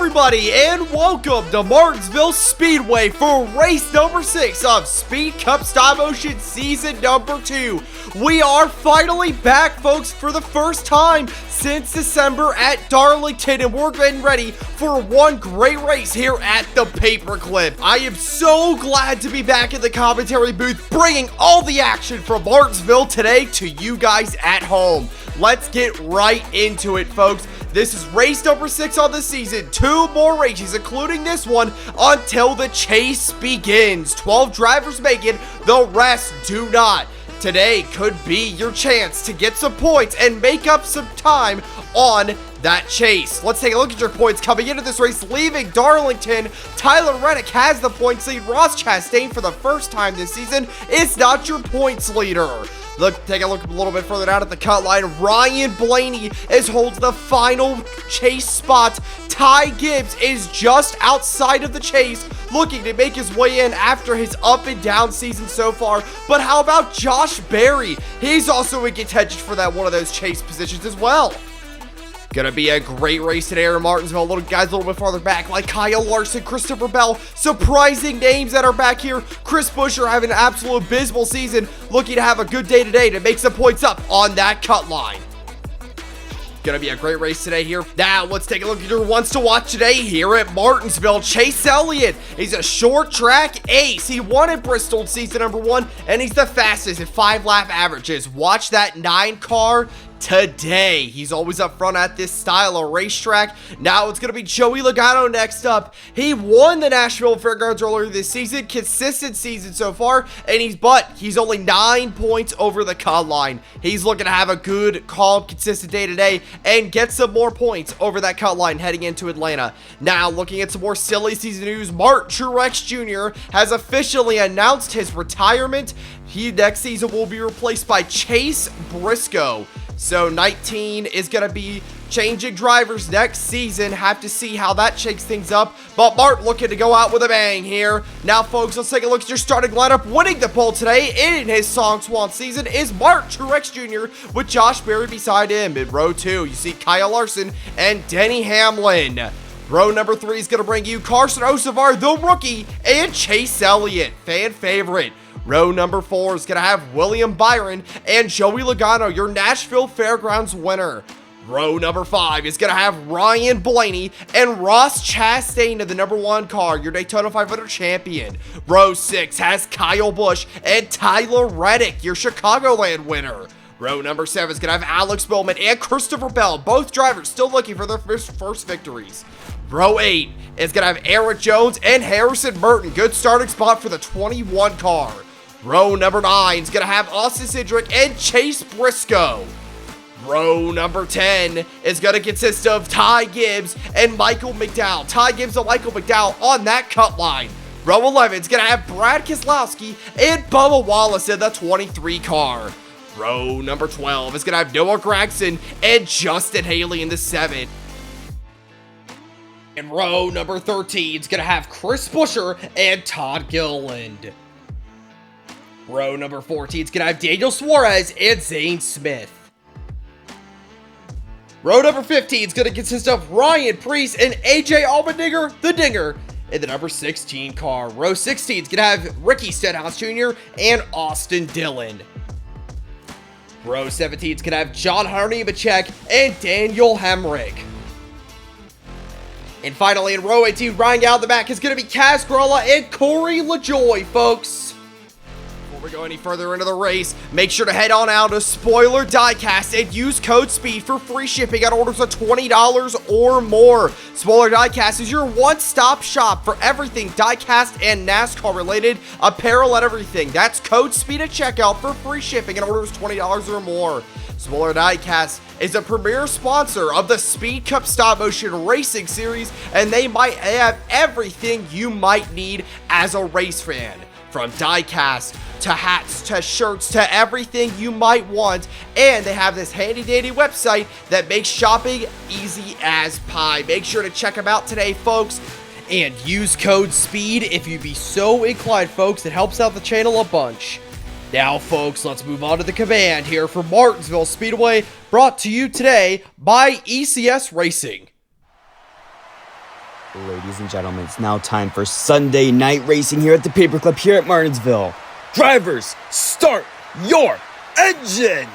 everybody, and welcome to Martinsville Speedway for race number 6 of Speed Cup Stop Motion Season number 2. We are finally back, folks, for the first time since December at Darlington, and we're getting ready for one great race here at the Paperclip. I am so glad to be back in the commentary booth, bringing all the action from Martinsville today to you guys at home. Let's get right into it, folks. This is race number 6 on the season. 2 more races, including this one, until the chase begins. 12 drivers make it, the rest do not. Today could be your chance to get some points and make up some time on that chase. Let's take a look at your points coming into this race. Leaving Darlington, Tyler Reddick has the points lead. Ross Chastain, for the first time this season, is not your points leader. Take a look a little bit further down at the cut line. Ryan Blaney holds the final chase spot. Ty Gibbs is just outside of the chase, looking to make his way in after his up and down season so far. But how about Josh Berry? He's also in contention for that one of those chase positions as well. Gonna be a great race today in Martinsville. Guys a little bit farther back, like Kyle Larson, Christopher Bell. Surprising names that are back here. Chris Buescher having an absolute abysmal season. Looking to have a good day today to make some points up on that cut line. Gonna be a great race today here. Now, let's take a look at your ones to watch today here at Martinsville. Chase Elliott, he's a short track ace. He won at Bristol in season number 1, and he's the fastest at 5-lap averages. Watch that 9 car today. He's always up front at this style of racetrack. Now it's going to be Joey Logano next up. He won the Nashville Fairgrounds earlier this season. Consistent season so far, and he's only 9 points over the cut line. He's looking to have a good, calm, consistent day today and get some more points over that cut line heading into Atlanta. Now, looking at some more silly season news, Martin Truex Jr. has officially announced his retirement. Next season will be replaced by Chase Briscoe. So 19 is going to be changing drivers next season. Have to see how that shakes things up. But Mart looking to go out with a bang here. Now, folks, let's take a look at your starting lineup. Winning the pole today in his Song Swan season is Martin Truex Jr. with Josh Berry beside him. In row 2, you see Kyle Larson and Denny Hamlin. Row number 3 is going to bring you Carson Hocevar, the rookie, and Chase Elliott, fan favorite. Row number 4 is going to have William Byron and Joey Logano, your Nashville Fairgrounds winner. Row number 5 is going to have Ryan Blaney and Ross Chastain in the number 1 car, your Daytona 500 champion. Row 6 has Kyle Busch and Tyler Reddick, your Chicagoland winner. Row number 7 is going to have Alex Bowman and Christopher Bell, both drivers still looking for their first victories. Row 8 is going to have Eric Jones and Harrison Burton, good starting spot for the 21 car. Row number 9 is going to have Austin Cindric and Chase Briscoe. Row number 10 is going to consist of Ty Gibbs and Michael McDowell. Ty Gibbs and Michael McDowell on that cut line. Row 11 is going to have Brad Keselowski and Bubba Wallace in the 23 car. Row number 12 is going to have Noah Gragson and Justin Haley in the 7. And row number 13 is going to have Chris Buescher and Todd Gilliland. Row number 14 is going to have Daniel Suarez and Zane Smith. Row number 15 is going to consist of Ryan Preece and AJ Allmendinger, the Dinger, in the number 16 car. Row 16 is going to have Ricky Stenhouse Jr. and Austin Dillon. Row 17 is going to have John Harney-Bachek and Daniel Hemrick. And finally, in row 18, riding out the back is going to be Kaz Gralla and Corey LaJoie, folks. Before we go any further into the race, make sure to head on out to Spoiler Diecast and use code SPEED for free shipping on orders of $20 or more. Spoiler Diecast is your one-stop shop for everything diecast and NASCAR related, apparel and everything. That's code SPEED at checkout for free shipping on orders of $20 or more. Spoiler Diecast is a premier sponsor of the Speed Cup Stop Motion Racing Series, and they might have everything you might need as a race fan. From diecast to hats to shirts to everything you might want, and they have this handy dandy website that makes shopping easy as pie. Make sure to check them out today, folks, and use code SPEED if you be so inclined, folks. It helps out the channel a bunch. Now, folks, let's move on to the command here for Martinsville Speedway, brought to you today by ECS Racing. Ladies and gentlemen, it's now time for Sunday night racing here at the Paper Clip here at Martinsville. Drivers, start your engines!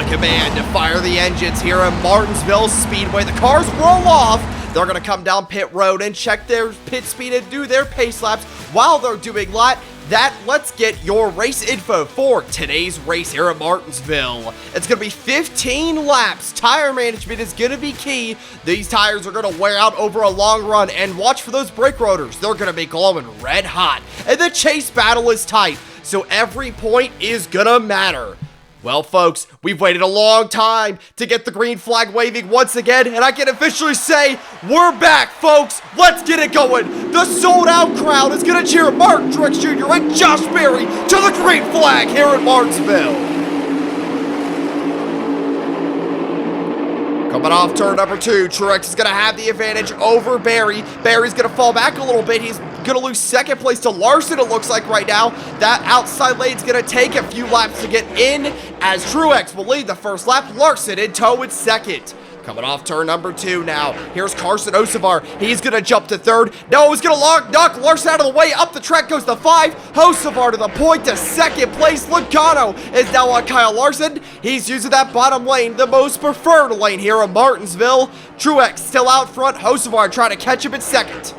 Command to fire the engines here at Martinsville Speedway. The cars roll off. They're going to come down pit road and check their pit speed and do their pace laps while they're doing that. Let's get your race info for today's race here at Martinsville. It's going to be 15 laps. Tire management is going to be key. These tires are going to wear out over a long run, and watch for those brake rotors. They're going to be glowing red hot, and the chase battle is tight, so every point is going to matter. Well, folks, we've waited a long time to get the green flag waving once again, and I can officially say, we're back, folks. Let's get it going. The sold-out crowd is going to cheer Mark Truex Jr. and Josh Berry to the green flag here at Martinsville. Coming off turn number 2, Truex is going to have the advantage over Berry. Berry's going to fall back a little bit. He's going to lose second place to Larson, it looks like right now. That outside lane's going to take a few laps to get in, as Truex will lead the first lap. Larson in tow in second. Coming off turn number 2 now. Here's Carson Hocevar. He's going to jump to third. No, he's going to knock Larson out of the way. Up the track goes the 5. Hocevar to the point to second place. Logano is now on Kyle Larson. He's using that bottom lane, the most preferred lane here in Martinsville. Truex still out front. Hocevar trying to catch him in second.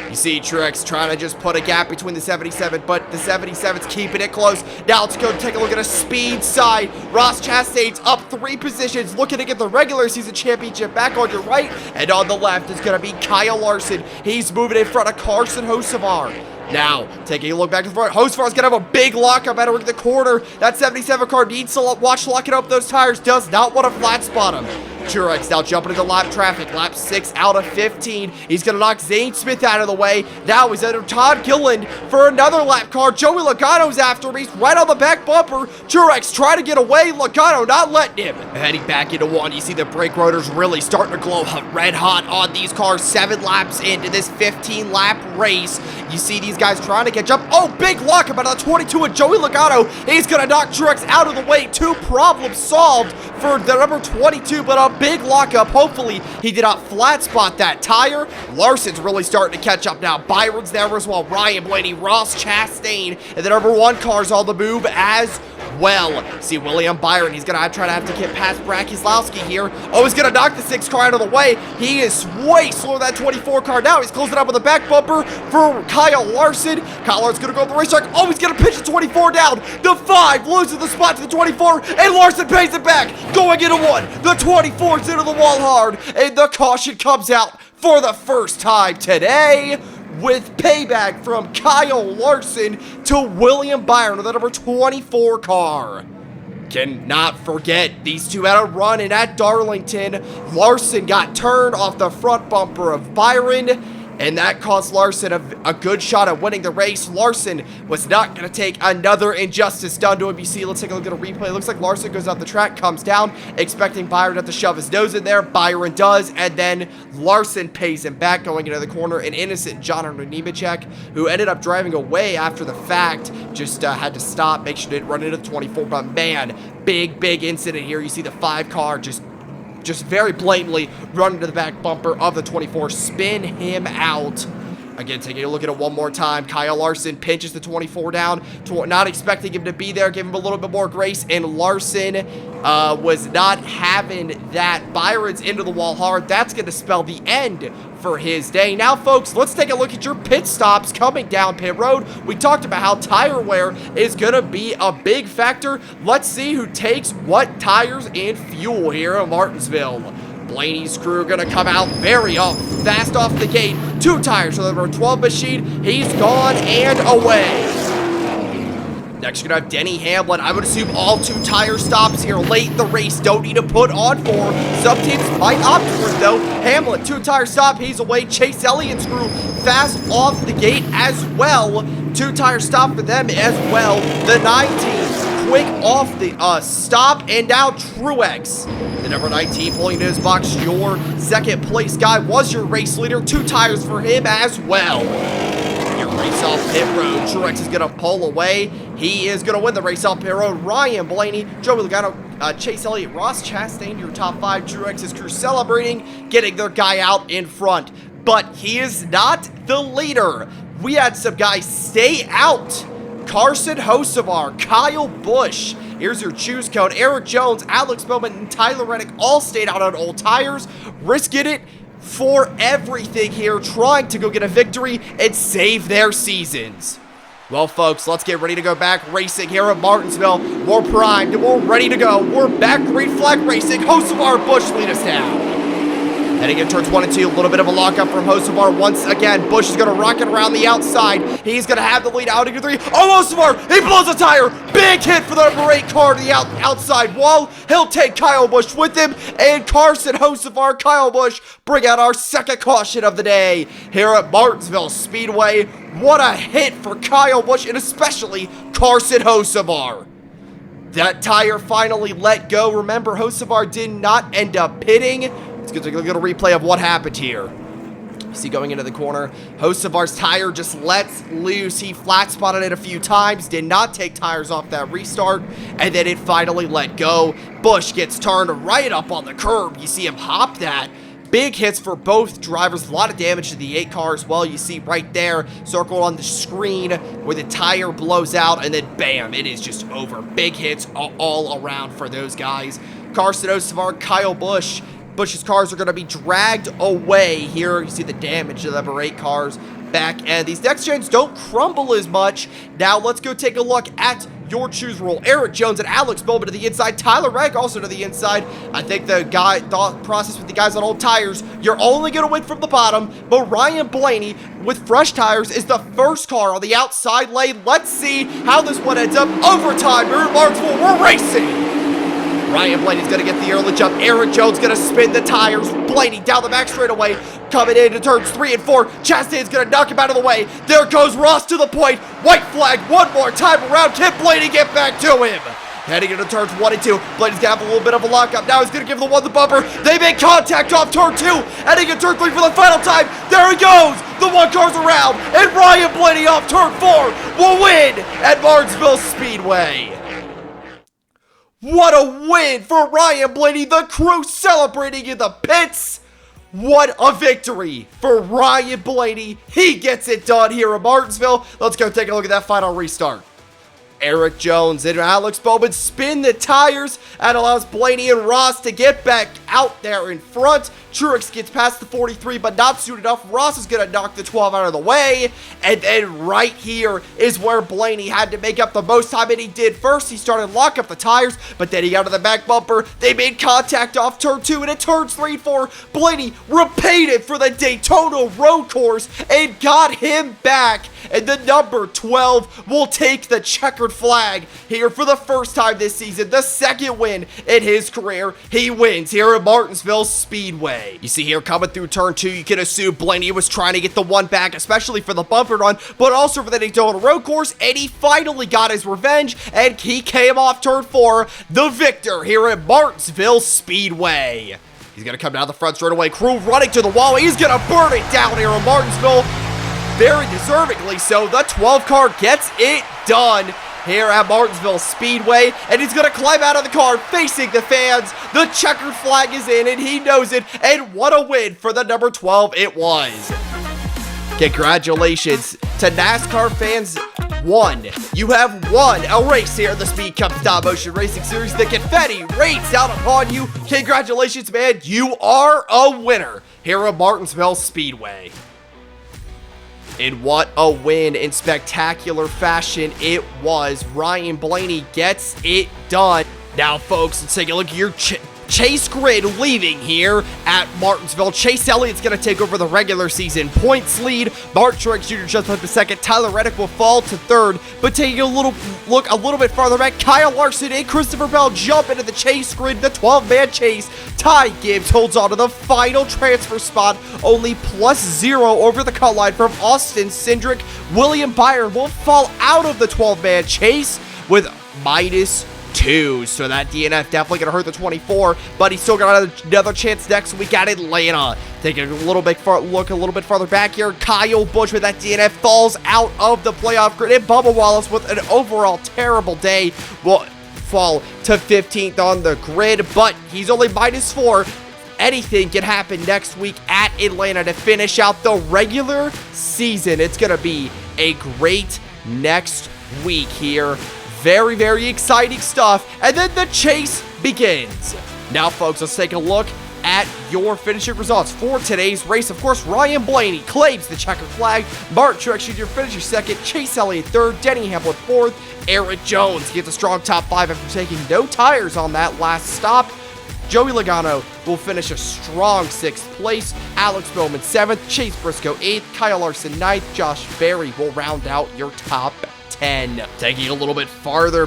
You see Truex trying to just put a gap between the 77, but the 77's keeping it close. Now let's go take a look at a speed side. Ross Chastain's up 3 positions, looking to get the regular season championship back on your right. And on the left is going to be Kyle Larson. He's moving in front of Carson Hocevar. Now, taking a look back to the front, Hocevar's going to have a big lockup out of the corner. That 77 car needs to watch locking up those tires. Does not want to flat spot him. Truex now jumping into lap traffic. Lap 6 out of 15. He's going to knock Zane Smith out of the way. Now he's under Todd Gilliland for another lap car. Joey Logano's after him. He's right on the back bumper. Truex trying to get away. Logano not letting him. Heading back into 1, you see the brake rotors really starting to glow red hot on these cars. 7 laps into this 15-lap race. You see these guys trying to catch up. Oh, big lockup out of the 22 and Joey Logano. He's going to knock Truex out of the way. 2 problems solved for the number 22, but a big lockup. Hopefully, he did not flat spot that tire. Larson's really starting to catch up now. Byron's there as well. Ryan Blaney, Ross Chastain, and the number 1 car's on the move as well. See William Byron, he's going to try to have to get past Brad Keselowski here. Oh, he's going to knock the 6 car out of the way. He is way slower than that 24 car now. He's closing up with a back bumper for Kyle Larson. Kyle Larson's going to go up the racetrack. Oh, he's going to pitch the 24 down. The 5 loses the spot to the 24, and Larson pays it back. Going into 1. The 24's into the wall hard, and the caution comes out for the first time today, with payback from Kyle Larson to William Byron with the number 24 car. Cannot forget, these two had a run, and at Darlington, Larson got turned off the front bumper of Byron, and that cost Larson a good shot at winning the race. Larson was not going to take another injustice done to him. You see, let's take a look at a replay. It looks like Larson goes up the track, comes down, expecting Byron to have to shove his nose in there. Byron does, and then Larson pays him back going into the corner. An innocent John Nemechek, who ended up driving away after the fact, just had to stop, make sure he didn't run into the 24. But man, big incident here. You see the 5 car just very blatantly run into the back bumper of the 24, spin him out. Again, taking a look at it one more time, Kyle Larson pinches the 24 down, not expecting him to be there, give him a little bit more grace, and Larson was not having that. Byron's into the wall hard. That's going to spell the end for his day. Now, folks, let's take a look at your pit stops coming down pit road. We talked about how tire wear is going to be a big factor. Let's see who takes what tires and fuel here in Martinsville. Blaney's crew going to come out very fast off the gate. 2 tires for the number 12 machine. He's gone and away. Next, you're going to have Denny Hamlin. I would assume all 2 tire stops here late in the race. Don't need to put on 4. Some teams might opt for it, though. Hamlin, 2 tire stop. He's away. Chase Elliott's crew fast off the gate as well. 2 tire stop for them as well. The 19 quick off the stop. And now Truex, the number 19, pulling into his box. Your second place guy was your race leader. 2 tires for him as well. Race off pit road. Truex is going to pull away. He is going to win the race off pit road. Ryan Blaney, Joey Logano, Chase Elliott, Ross Chastain, your top 5. Truex's crew celebrating, getting their guy out in front. But he is not the leader. We had some guys stay out. Carson Hocevar, Kyle Busch. Here's your choose code. Eric Jones, Alex Bowman, and Tyler Reddick all stayed out on old tires. Risking it for everything here, trying to go get a victory and save their seasons. Well, folks, let's get ready to go back racing here at Martinsville. We're primed and we're ready to go. We're back green flag racing. Hocevar, Busch lead us down. Heading in turns 1 and 2, a little bit of a lockup from Hocevar once again. Busch is going to rocket around the outside. He's going to have the lead out into 3. Oh, Hocevar, he blows a tire. Big hit for the number 8 car to the outside wall. He'll take Kyle Busch with him. And Carson Hocevar, Kyle Busch bring out our second caution of the day here at Martinsville Speedway. What a hit for Kyle Busch and especially Carson Hocevar. That tire finally let go. Remember, Hocevar did not end up pitting. Let's get a little replay of what happened here. You see going into the corner, Hocevar's tire just lets loose. He flat spotted it a few times, did not take tires off that restart, and then it finally let go. Busch gets turned right up on the curb. You see him hop that. Big hits for both drivers. A lot of damage to the 8 car as well. You see right there, circled on the screen, where the tire blows out, and then bam, it is just over. Big hits all around for those guys. Carson Hocevar, Kyle Busch. Busch's cars are going to be dragged away here. You see the damage to the number 8 cars back, and these next gens don't crumble as much. Now let's go take a look at your choose rule. Eric Jones and Alex Bowman to the inside. Tyler Reddick also to the inside. I think the thought process with the guys on old tires, you're only going to win from the bottom, but Ryan Blaney with fresh tires is the first car on the outside lane. Let's see how this one ends up. Overtime here at Martinsville. We're racing. Ryan Blaney's going to get the early jump. Eric Jones going to spin the tires. Blaney down the back straightaway. Coming into turns 3 and 4. Chastain's going to knock him out of the way. There goes Ross to the point. White flag one more time around. Can Blaney get back to him? Heading into turns 1 and 2. Blaney's going to have a little bit of a lockup. Now he's going to give the one the bumper. They make contact off turn 2. Heading into turn 3 for the final time. There he goes. The 1 car's around. And Ryan Blaney off turn 4 will win at Martinsville Speedway. What a win for Ryan Blaney, the crew celebrating in the pits. What a victory for Ryan Blaney. He gets it done here at Martinsville. Let's go take a look at that final restart. Eric Jones and Alex Bowman spin the tires. That allows Blaney and Ross to get back out there in front. Truex gets past the 43, but not soon enough. Ross is going to knock the 12 out of the way. And then right here is where Blaney had to make up the most time, and he did. First, he started to lock up the tires, but then he got to the back bumper. They made contact off turn 2, and at turns 3 and 4, Blaney repeated for the Daytona road course and got him back. And the number 12 will take the checkered flag here for the first time this season. The second win in his career. He wins here at Martinsville Speedway. You see here coming through turn 2, you can assume Blaney was trying to get the one back, especially for the bumper run, but also for the Daytona road course, and he finally got his revenge, and he came off turn 4, the victor here at Martinsville Speedway. He's going to come down the front straight away. Crew running to the wall. He's going to burn it down here in Martinsville. Very deservingly so. The 12 car gets it done here at Martinsville Speedway, and he's going to climb out of the car facing the fans. The checkered flag is in, and he knows it, and what a win for the number 12 it was. Congratulations to NASCAR fans. You have won a race here in the Speed Cup Stop Motion Racing Series. The confetti rains down upon you. Congratulations, man. You are a winner here at Martinsville Speedway. And what a win in spectacular fashion it was. Ryan Blaney gets it done. Now, folks, let's take a look at your Chase grid leaving here at Martinsville. Chase Elliott's going to take over the regular season points lead. Mark Truex Jr. just up to second. Tyler Reddick will fall to third, but taking a little bit farther back, Kyle Larson and Christopher Bell jump into the chase grid, the 12-man chase. Ty Gibbs holds on to the final transfer spot, only +0 over the cut line from Austin Cindric. William Byron will fall out of the 12-man chase with -2, so that DNF definitely gonna hurt the 24, but he's still got another chance next week at Atlanta. Taking a little bit farther back here, Kyle Busch with that DNF falls out of the playoff grid, and Bubba Wallace with an overall terrible day will fall to 15th on the grid, but he's only -4. Anything can happen next week at Atlanta to finish out the regular season. It's gonna be a great next week here. Very, very exciting stuff. And then the chase begins. Now, folks, let's take a look at your finishing results for today's race. Of course, Ryan Blaney claims the checkered flag. Mark Truex Jr. finishes second. Chase Elliott third. Denny Hamlin fourth. Eric Jones gets a strong top 5 after taking no tires on that last stop. Joey Logano will finish a strong 6th place. Alex Bowman 7th. Chase Briscoe 8th. Kyle Larson 9th. Josh Berry will round out your top 10. Taking a little bit farther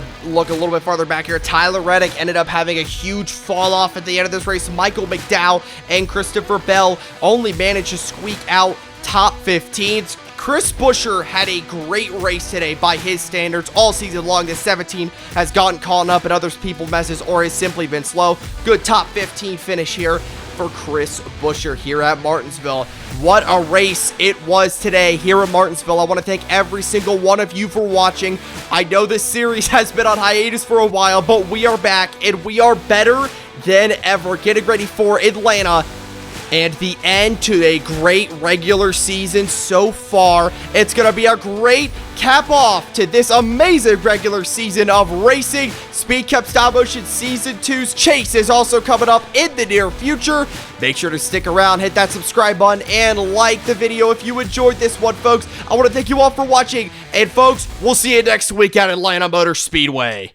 back here, Tyler Reddick ended up having a huge fall off at the end of this race. Michael McDowell and Christopher Bell only managed to squeak out top 15s. Chris Buescher had a great race today by his standards. All season long, the 17 has gotten caught up in other people's messes or has simply been slow. Good top 15 finish here for Chris Buescher here at Martinsville. What a race it was today here at Martinsville. I want to thank every single one of you for watching. I know this series has been on hiatus for a while, but we are back and we are better than ever. Getting ready for Atlanta and the end to a great regular season so far. It's going to be a great cap off to this amazing regular season of racing. Speed Cup Stop Motion Season 2's Chase is also coming up in the near future. Make sure to stick around, hit that subscribe button, and like the video if you enjoyed this one, folks. I want to thank you all for watching, and folks, we'll see you next week at Atlanta Motor Speedway.